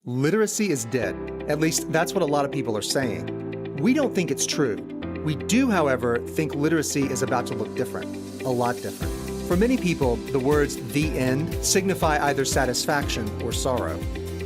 Literacy is dead. At least that's what a lot of people are saying. We don't think it's true. We do, however, think literacy is about to look different, a lot different. For many people, the words "the end" signify either satisfaction or sorrow.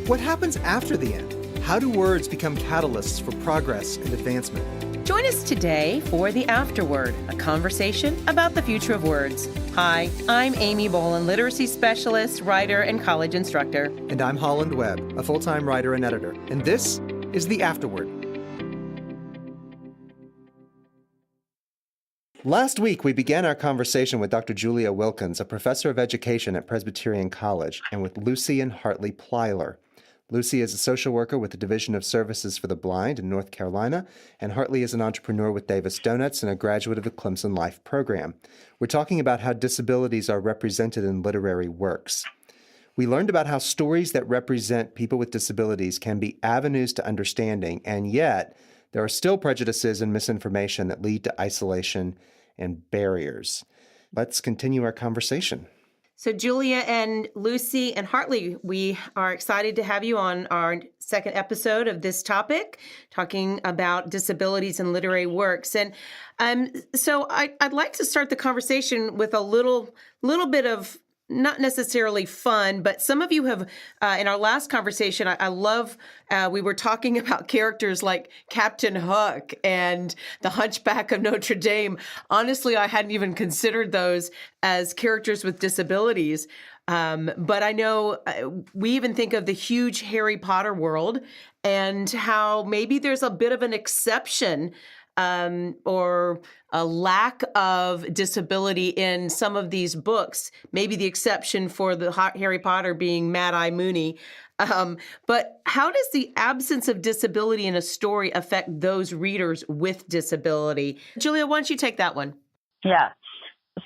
What happens after the end? How do words become catalysts for progress and advancement? Join us today for the Afterword, a conversation about the future of words. Hi, I'm Amy Boland, literacy specialist, writer, and college instructor. And I'm Holland Webb, a full-time writer and editor. And this is the Afterword. Last week, we began our conversation with Dr. Julia Wilkins, a professor of education at Presbyterian College, and with Lucy and Hartley Plyler. Lucy is a social worker with the Division of Services for the Blind in North Carolina, and Hartley is an entrepreneur with Davis Donuts and a graduate of the Clemson Life program. We're talking about how disabilities are represented in literary works. We learned about how stories that represent people with disabilities can be avenues to understanding, and yet there are still prejudices and misinformation that lead to isolation and barriers. Let's continue our conversation. So Julia and Lucy and Hartley, we are excited to have you on our second episode of this topic, talking about disabilities in literary works. And so I'd like to start the conversation with a little bit of not necessarily fun, but some of you have, in our last conversation, I love, we were talking about characters like Captain Hook and the Hunchback of Notre Dame. Honestly, I hadn't even considered those as characters with disabilities. But I know we even think of the huge Harry Potter world and how maybe there's a bit of an exception or a lack of disability in some of these books, maybe the exception for the Harry Potter being Mad-Eye Moody. But how does the absence of disability in a story affect those readers with disability? Julia, why don't you take that one? Yeah.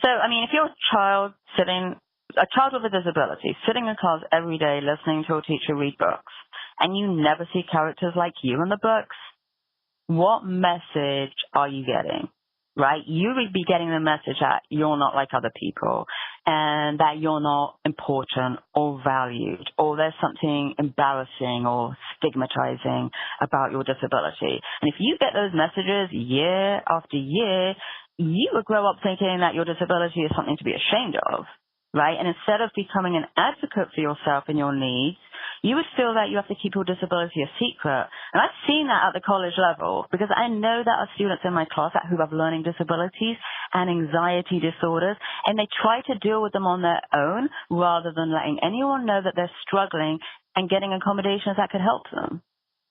So, if you're a child with a disability, sitting in class every day listening to a teacher read books, and you never see characters like you in the books, what message are you getting, right? You would be getting the message that you're not like other people and that you're not important or valued, or there's something embarrassing or stigmatizing about your disability. And if you get those messages year after year, you would grow up thinking that your disability is something to be ashamed of, right? And instead of becoming an advocate for yourself and your needs, you would feel that you have to keep your disability a secret. And I've seen that at the college level because I know there are students in my class who have learning disabilities and anxiety disorders, and they try to deal with them on their own rather than letting anyone know that they're struggling and getting accommodations that could help them.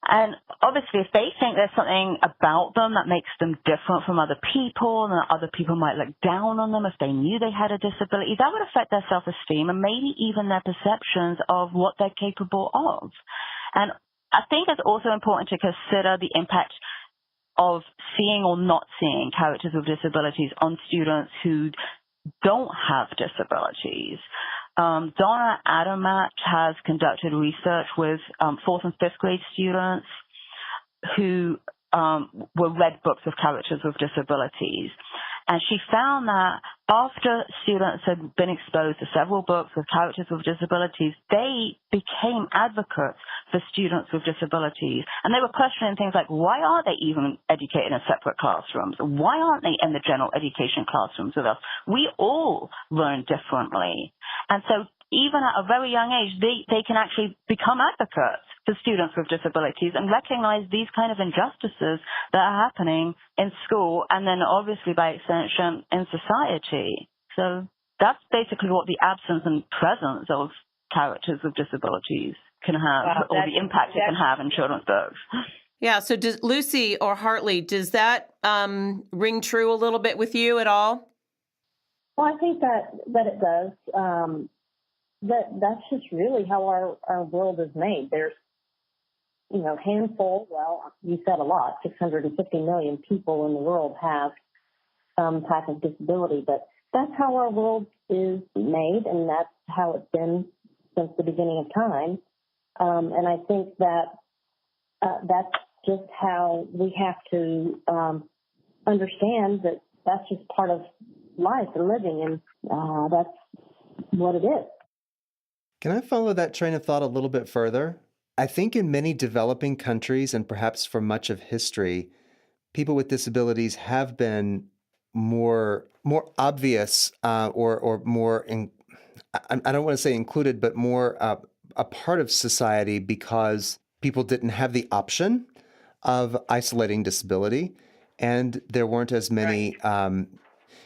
And obviously, if they think there's something about them that makes them different from other people and that other people might look down on them if they knew they had a disability, that would affect their self-esteem and maybe even their perceptions of what they're capable of. And I think it's also important to consider the impact of seeing or not seeing characters with disabilities on students who don't have disabilities. Donna Adamat has conducted research with 4th and 5th grade students who were read books of characters with disabilities. And she found that after students had been exposed to several books with characters with disabilities, they became advocates for students with disabilities. And they were questioning things like, why aren't they even educated in separate classrooms? Why aren't they in the general education classrooms with us? We all learn differently. And so even at a very young age, they can actually become advocates for students with disabilities and recognize these kind of injustices that are happening in school and then obviously by extension in society. So that's basically what the absence and presence of characters with disabilities can have, or the impact it can have in children's books. Yeah, so does Lucy or Hartley, does that ring true a little bit with you at all? Well, I think that it does. That's just really how our world is made. There's, handful, well, you said a lot, 650 million people in the world have some type of disability, but that's how our world is made, and that's how it's been since the beginning of time. And I think that that's just how we have to understand that that's just part of life and living, and that's what it is. Can I follow that train of thought a little bit further? I think in many developing countries and perhaps for much of history, people with disabilities have been more obvious or more I don't want to say included, but more a part of society because people didn't have the option of isolating disability, and there weren't as many.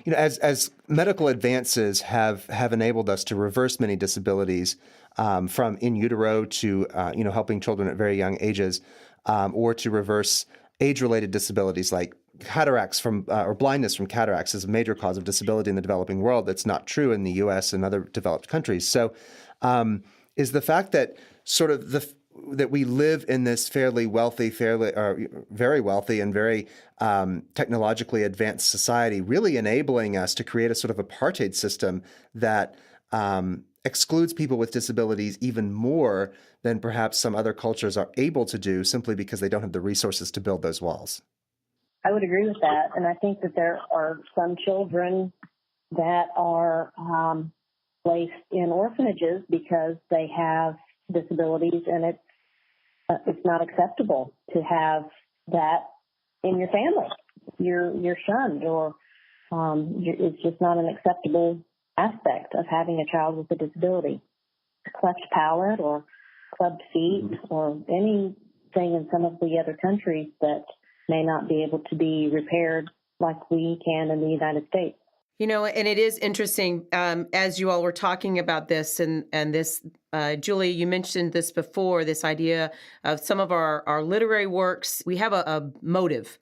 As medical advances have enabled us to reverse many disabilities, from in utero to helping children at very young ages, or to reverse age-related disabilities like cataracts or blindness from cataracts is a major cause of disability in the developing world. That's not true in the U.S. and other developed countries. So, is the fact that sort of that we live in this very wealthy and very technologically advanced society really enabling us to create a sort of apartheid system that excludes people with disabilities even more than perhaps some other cultures are able to do simply because they don't have the resources to build those walls. I would agree with that. And I think that there are some children that are placed in orphanages because they have disabilities, and it's not acceptable to have that in your family. You're shunned, or it's just not an acceptable aspect of having a child with a disability. Cleft palate or clubbed feet or anything in some of the other countries that may not be able to be repaired like we can in the United States. And it is interesting, as you all were talking about this and this, Julia, you mentioned this before, this idea of some of our literary works, we have a motive.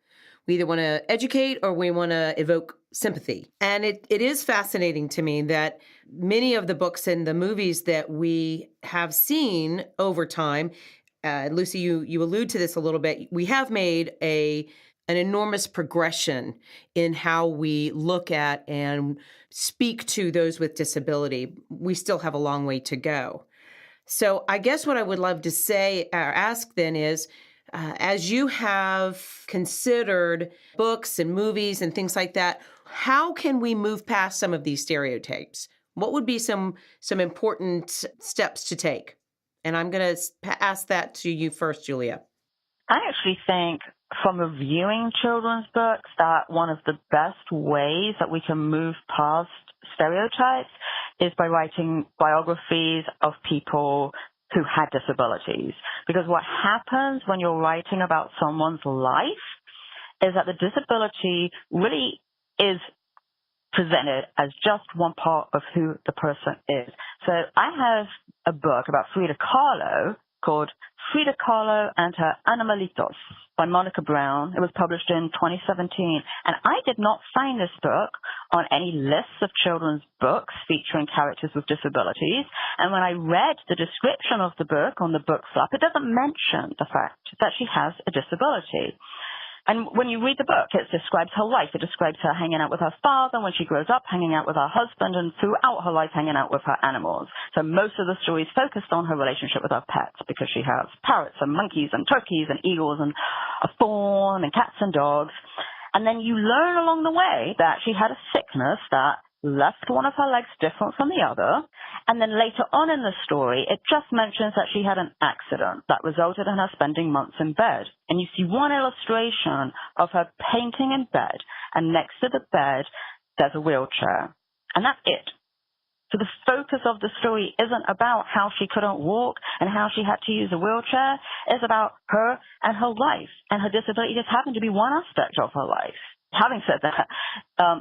We either want to educate or we want to evoke sympathy. And it is fascinating to me that many of the books and the movies that we have seen over time, Lucy, you allude to this a little bit, we have made an enormous progression in how we look at and speak to those with disability. We still have a long way to go. So I guess what I would love to say or ask then is, as you have considered books and movies and things like that, how can we move past some of these stereotypes? What would be some important steps to take? And I'm going to ask that to you first, Julia. I actually think from reviewing children's books that one of the best ways that we can move past stereotypes is by writing biographies of people who had disabilities. Because what happens when you're writing about someone's life is that the disability really is presented as just one part of who the person is. So I have a book about Frida Kahlo called Frida Kahlo and Her Animalitos by Monica Brown. It was published in 2017. And I did not find this book on any lists of children's books featuring characters with disabilities. And when I read the description of the book on the book flap, it doesn't mention the fact that she has a disability. And when you read the book, it describes her life. It describes her hanging out with her father when she grows up, hanging out with her husband, and throughout her life hanging out with her animals. So most of the story is focused on her relationship with her pets because she has parrots and monkeys and turkeys and eagles and a fawn and cats and dogs. And then you learn along the way that she had a sickness that left one of her legs different from the other. And then later on in the story, it just mentions that she had an accident that resulted in her spending months in bed. And you see one illustration of her painting in bed, and next to the bed, there's a wheelchair. And that's it. So the focus of the story isn't about how she couldn't walk and how she had to use a wheelchair. It's about her and her life. And her disability just happened to be one aspect of her life. Having said that,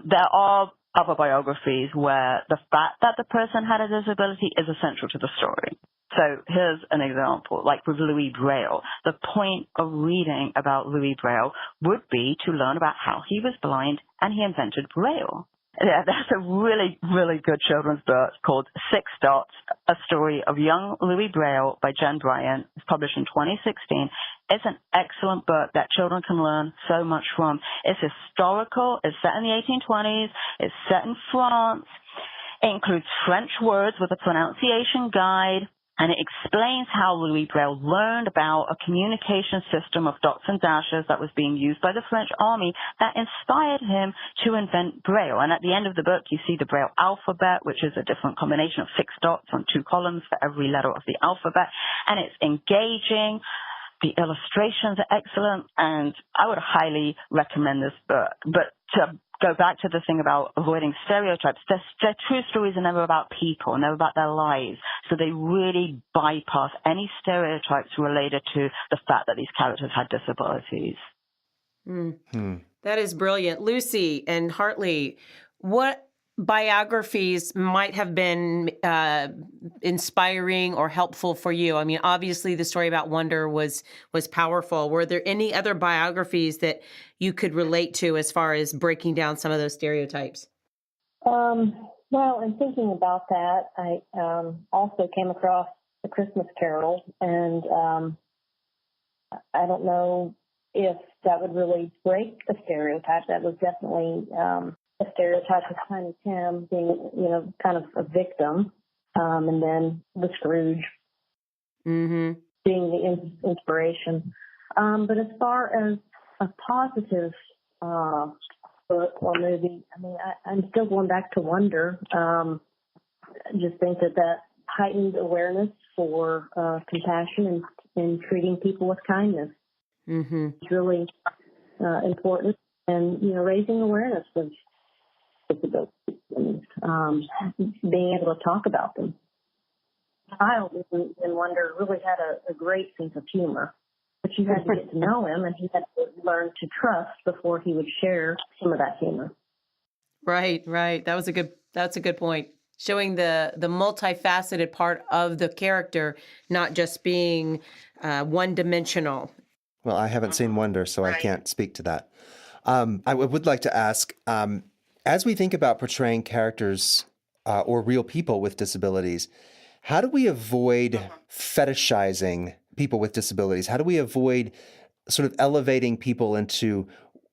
there are other biographies where the fact that the person had a disability is essential to the story. So here's an example, like with Louis Braille. The point of reading about Louis Braille would be to learn about how he was blind and he invented Braille. Yeah, that's a really, really good children's book called Six Dots, A Story of Young Louis Braille by Jen Bryant. It's published in 2016. It's an excellent book that children can learn so much from. It's historical. It's set in the 1820s. It's set in France. It includes French words with a pronunciation guide. And it explains how Louis Braille learned about a communication system of dots and dashes that was being used by the French army that inspired him to invent Braille. And at the end of the book, you see the Braille alphabet, which is a different combination of 6 dots on 2 columns for every letter of the alphabet. And it's engaging. The illustrations are excellent, and I would highly recommend this book. But to go back to the thing about avoiding stereotypes, their true stories are never about people, never about their lives. So they really bypass any stereotypes related to the fact that these characters had disabilities. That is brilliant. Lucy and Hartley, what biographies might have been inspiring or helpful for you? I mean, obviously the story about Wonder was powerful. Were there any other biographies that you could relate to as far as breaking down some of those stereotypes? Well, in thinking about that, I also came across A Christmas Carol, and I don't know if that would really break a stereotype. That was definitely a stereotype of Tiny Tim being, kind of a victim, and then the Scrooge being the inspiration. But as far as a positive book or movie, I mean, I'm still going back to Wonder. I just think that heightened awareness for compassion and treating people with kindness is really important, and raising awareness of disabilities and being able to talk about them. Child in Wonder really had a great sense of humor, but you had to get to know him, and he had to learn to trust before he would share some of that humor. Right. That's a good point. Showing the multifaceted part of the character, not just being one-dimensional. Well, I haven't seen Wonder, so I can't speak to that. I would like to ask, as we think about portraying characters or real people with disabilities, how do we avoid fetishizing people with disabilities? How do we avoid sort of elevating people into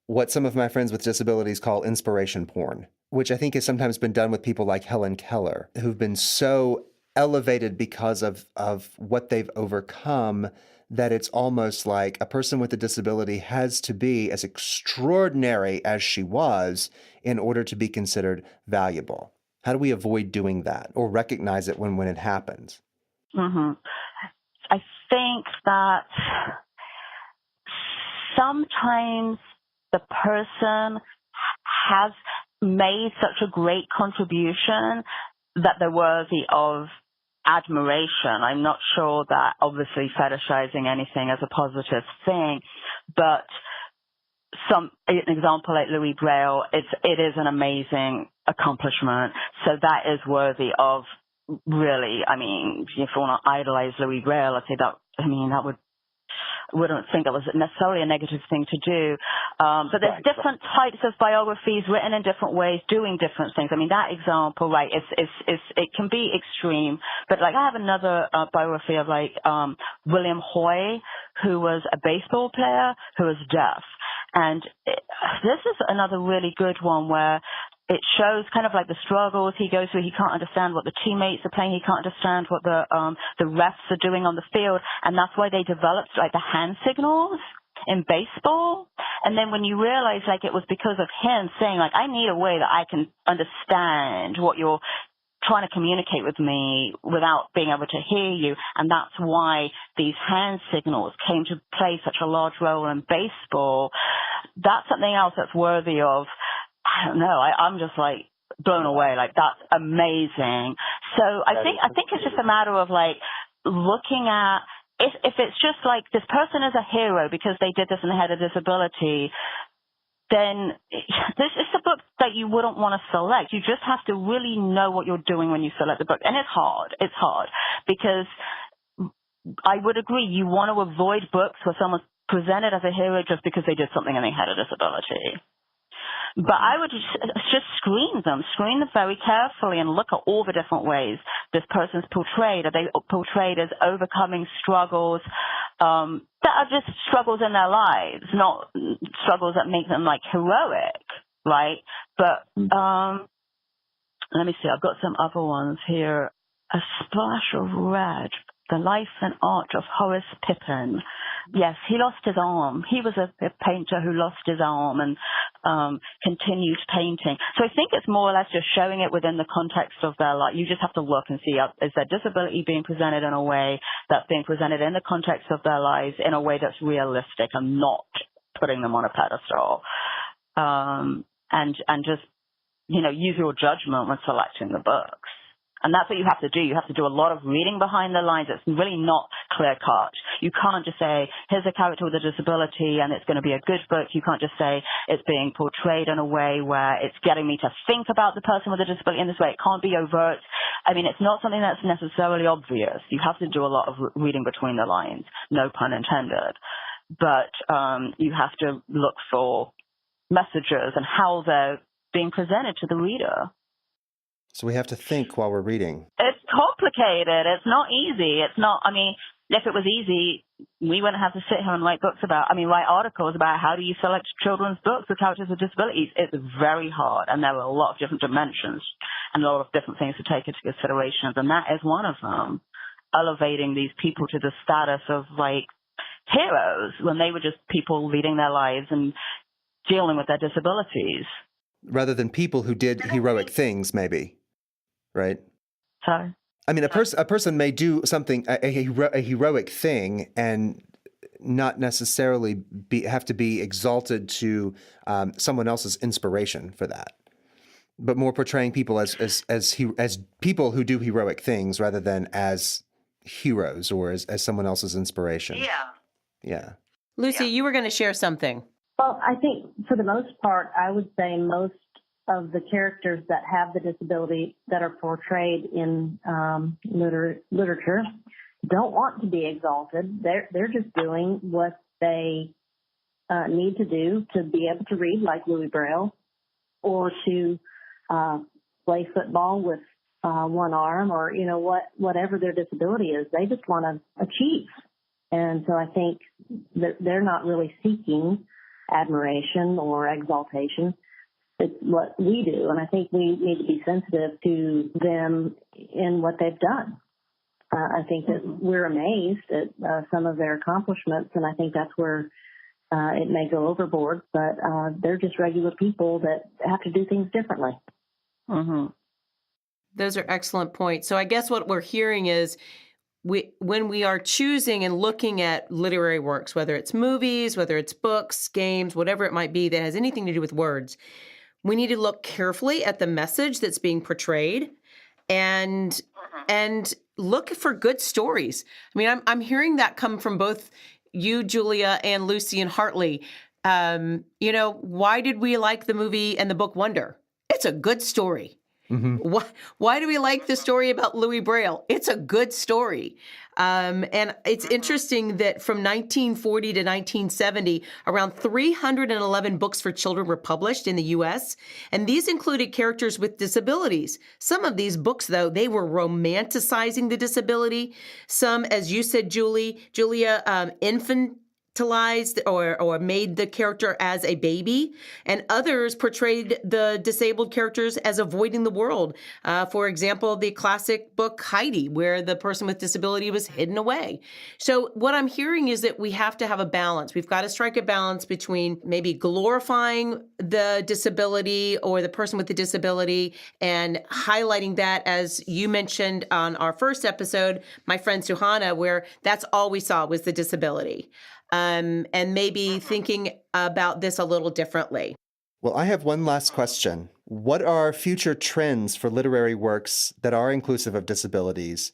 what some of my friends with disabilities call inspiration porn, which I think has sometimes been done with people like Helen Keller, who've been so elevated because of what they've overcome that it's almost like a person with a disability has to be as extraordinary as she was in order to be considered valuable. How do we avoid doing that or recognize it when it happens? I think that sometimes the person has made such a great contribution that they're worthy of admiration. I'm not sure that obviously fetishizing anything as a positive thing, but an example like Louis Braille, it is an amazing accomplishment. So that is worthy of really, I mean, if you want to idolize Louis Braille, I'd say that wouldn't think that was necessarily a negative thing to do. But there's different types of biographies written in different ways, doing different things. I mean, that example, right, it can be extreme. But like I have another biography of William Hoy, who was a baseball player who was deaf. And this is another really good one where it shows kind of like the struggles he goes through. He can't understand what the teammates are playing. He can't understand what the refs are doing on the field. And that's why they developed like the hand signals in baseball. And then when you realize like it was because of him saying like, I need a way that I can understand what you're trying to communicate with me without being able to hear you. And that's why these hand signals came to play such a large role in baseball. That's something else that's worthy of, I don't know, I'm just like blown away. Like, that's amazing. So I think it's just a matter of like looking at if it's just like this person is a hero because they did this and they had a disability, then this is a book that you wouldn't want to select. You just have to really know what you're doing when you select the book. And it's hard. It's hard because I would agree you want to avoid books where someone's presented as a hero just because they did something and they had a disability. But I would just screen them very carefully and look at all the different ways this person's portrayed. Are they portrayed as overcoming struggles that are just struggles in their lives, not struggles that make them like heroic, right? But let me see, I've got some other ones here. A Splash of Red, The Life and Art of Horace Pippin. Yes, he lost his arm. He was a painter who lost his arm and continued painting. So I think it's more or less just showing it within the context of their life. You just have to look and see, is their disability being presented in a way that's being presented in the context of their lives in a way that's realistic and not putting them on a pedestal. And just, use your judgment when selecting the books. And that's what you have to do. You have to do a lot of reading behind the lines. It's really not clear cut. You can't just say, here's a character with a disability and it's going to be a good book. You can't just say it's being portrayed in a way where it's getting me to think about the person with a disability in this way. It can't be overt. I mean, it's not something that's necessarily obvious. You have to do a lot of reading between the lines, no pun intended. But you have to look for messages and how they're being presented to the reader. So we have to think while we're reading. It's complicated. It's not easy. It's not, if it was easy, we wouldn't have to sit here and write articles about how do you select children's books with characters with disabilities. It's very hard, and there are a lot of different dimensions and a lot of different things to take into consideration, and that is one of them, elevating these people to the status of, heroes when they were just people leading their lives and dealing with their disabilities. Rather than people who did heroic things, maybe. Right? Sorry? I mean, a person may do something, a heroic thing, and not necessarily have to be exalted to someone else's inspiration for that, but more portraying people as people who do heroic things rather than as heroes or as someone else's inspiration. Yeah. Lucy, you were going to share something. Well, I think for the most part, I would say most of the characters that have the disability that are portrayed in literature don't want to be exalted. They're just doing what they need to do to be able to read, like Louis Braille, or to play football with one arm, or whatever their disability is. They just want to achieve, and so I think that they're not really seeking admiration or exaltation. It's what we do, and I think we need to be sensitive to them in what they've done. I think that we're amazed at some of their accomplishments, and I think that's where it may go overboard, but they're just regular people that have to do things differently. Mm-hmm. Those are excellent points. So I guess what we're hearing is when we are choosing and looking at literary works, whether it's movies, whether it's books, games, whatever it might be that has anything to do with words, we need to look carefully at the message that's being portrayed and look for good stories. I mean, I'm hearing that come from both you, Julia, and Lucy and Hartley. Why did we like the movie and the book Wonder? It's a good story. Mm-hmm. Why do we like the story about Louis Braille? It's a good story. And it's interesting that from 1940 to 1970, around 311 books for children were published in the U.S., and these included characters with disabilities. Some of these books, though, they were romanticizing the disability. Some, as you said, Julia, infantilized or made the character as a baby, and others portrayed the disabled characters as avoiding the world. For example, the classic book Heidi, where the person with disability was hidden away. So what I'm hearing is that we have to have a balance. We've got to strike a balance between maybe glorifying the disability or the person with the disability and highlighting that, as you mentioned on our first episode, my friend Suhana, where that's all we saw was the disability. And maybe thinking about this a little differently. Well, I have one last question. What are future trends for literary works that are inclusive of disabilities?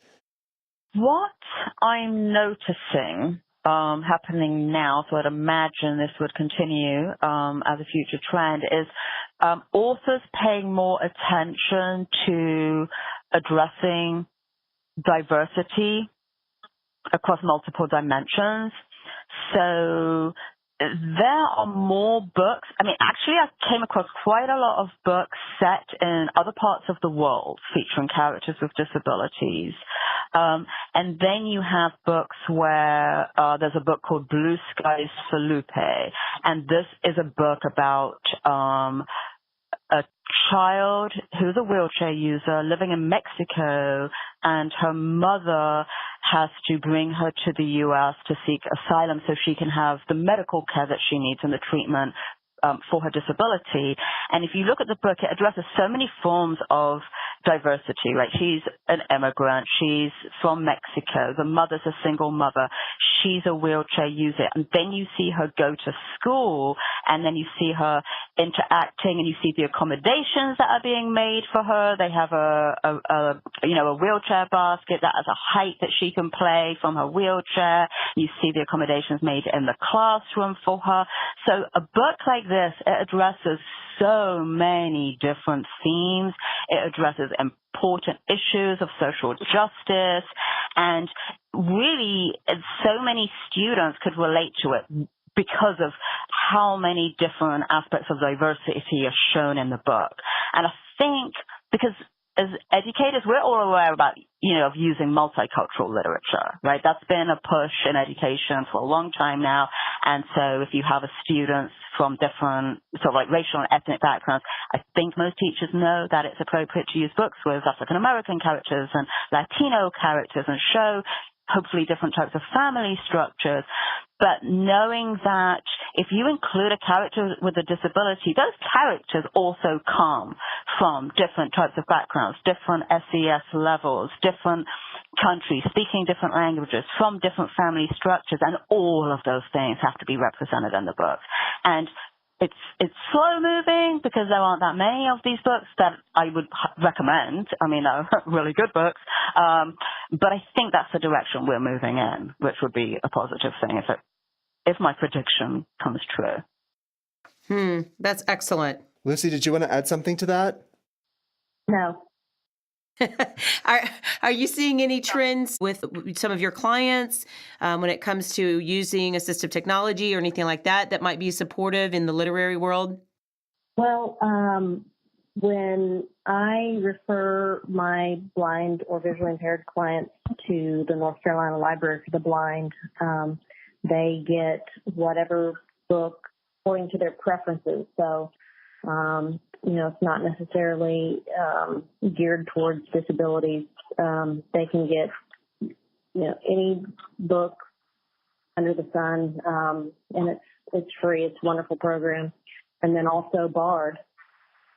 What I'm noticing happening now, so I'd imagine this would continue as a future trend, is authors paying more attention to addressing diversity across multiple dimensions. So there are more books. I mean, actually, I came across quite a lot of books set in other parts of the world featuring characters with disabilities. And then you have books where there's a book called Blue Skies for Lupe. And this is a book about a child who's a wheelchair user living in Mexico, and her mother has to bring her to the U.S. to seek asylum so she can have the medical care that she needs and the treatment for her disability. And if you look at the book, it addresses so many forms of diversity. Like, she's an immigrant, she's from Mexico, the mother's a single mother, she's a wheelchair user, and then you see her go to school, and then you see her interacting, and you see the accommodations that are being made for her. They have a wheelchair basket that has a height that she can play from her wheelchair. You see the accommodations made in the classroom for her. So a book like this, it addresses so many different themes. It addresses important issues of social justice, and really so many students could relate to it because of how many different aspects of diversity are shown in the book. And I think because as educators, we're all aware about, of using multicultural literature, right? That's been a push in education for a long time now. And so if you have a students from different sort of like racial and ethnic backgrounds, I think most teachers know that it's appropriate to use books with African American characters and Latino characters and show hopefully different types of family structures. But knowing that if you include a character with a disability, those characters also come from different types of backgrounds, different SES levels, different countries, speaking different languages, from different family structures, and all of those things have to be represented in the book. And it's slow moving because there aren't that many of these books that I would recommend. I mean, they're really good books. But I think that's the direction we're moving in, which would be a positive thing if my prediction comes true. That's excellent. Lucy, did you want to add something to that? No. Are you seeing any trends with some of your clients when it comes to using assistive technology or anything like that might be supportive in the literary world? Well, when I refer my blind or visually impaired clients to the North Carolina Library for the Blind, they get whatever book according to their preferences. So, it's not necessarily geared towards disabilities. They can get, any book under the sun, and it's free. It's a wonderful program. And then also BARD,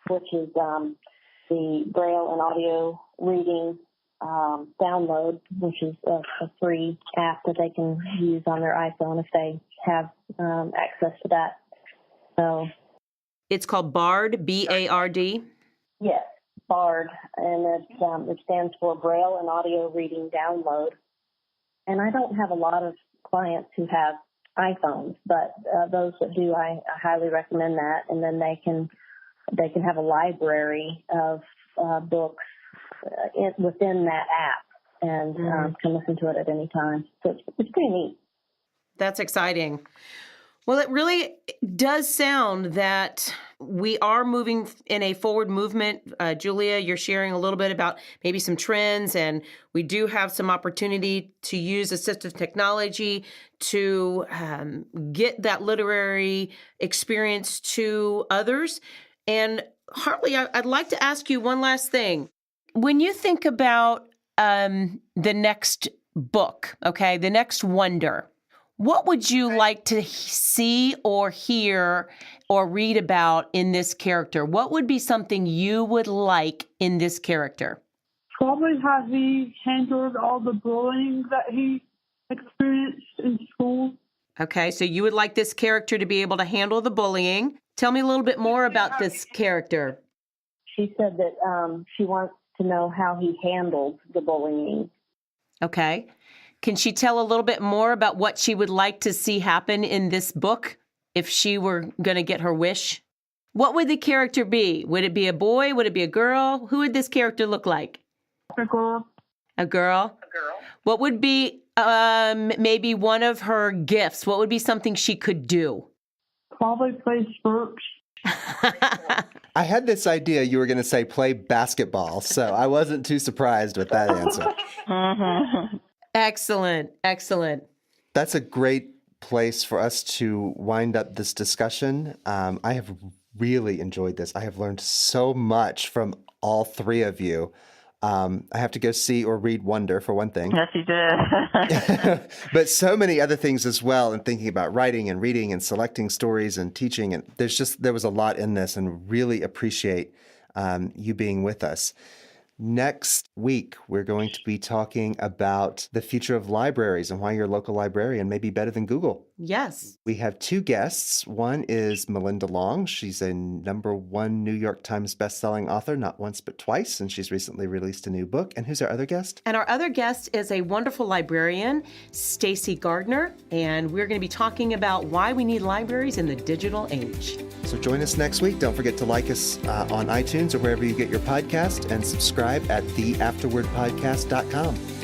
which is the Braille and audio reading download, which is a free app that they can use on their iPhone if they have access to that. So it's called BARD, BARD? Yes, BARD, and it stands for Braille and Audio Reading Download. And I don't have a lot of clients who have iPhones, but those that do, I highly recommend that. And then they can have a library of books within that app and can listen to it at any time. So it's pretty neat. That's exciting. Well, it really does sound that we are moving in a forward movement. Julia, you're sharing a little bit about maybe some trends, and we do have some opportunity to use assistive technology to get that literary experience to others. And Hartley, I'd like to ask you one last thing. When you think about the next book, okay, the next wonder, what would you like to see or hear or read about in this character? What would be something you would like in this character? Probably how he handled all the bullying that he experienced in school. Okay, so you would like this character to be able to handle the bullying. Tell me a little bit more about this character. She said that she wants to know how he handled the bullying. Okay. Can she tell a little bit more about what she would like to see happen in this book if she were going to get her wish? What would the character be? Would it be a boy? Would it be a girl? Who would this character look like? A girl. A girl? What would be maybe one of her gifts? What would be something she could do? Probably play sports. I had this idea you were going to say play basketball, so I wasn't too surprised with that answer. Excellent. Excellent. That's a great place for us to wind up this discussion. I have really enjoyed this. I have learned so much from all three of you. I have to go see or read Wonder for one thing. Yes, you did. But so many other things as well, and thinking about writing and reading and selecting stories and teaching. And there was a lot in this, and really appreciate you being with us. Next week, we're going to be talking about the future of libraries and why your local librarian may be better than Google. Yes. We have two guests. One is Melinda Long. She's a #1 New York Times bestselling author, not once but twice, and she's recently released a new book. And who's our other guest? And our other guest is a wonderful librarian, Stacy Gardner, and we're going to be talking about why we need libraries in the digital age. So join us next week. Don't forget to like us on iTunes or wherever you get your podcast, and subscribe at theafterwordpodcast.com.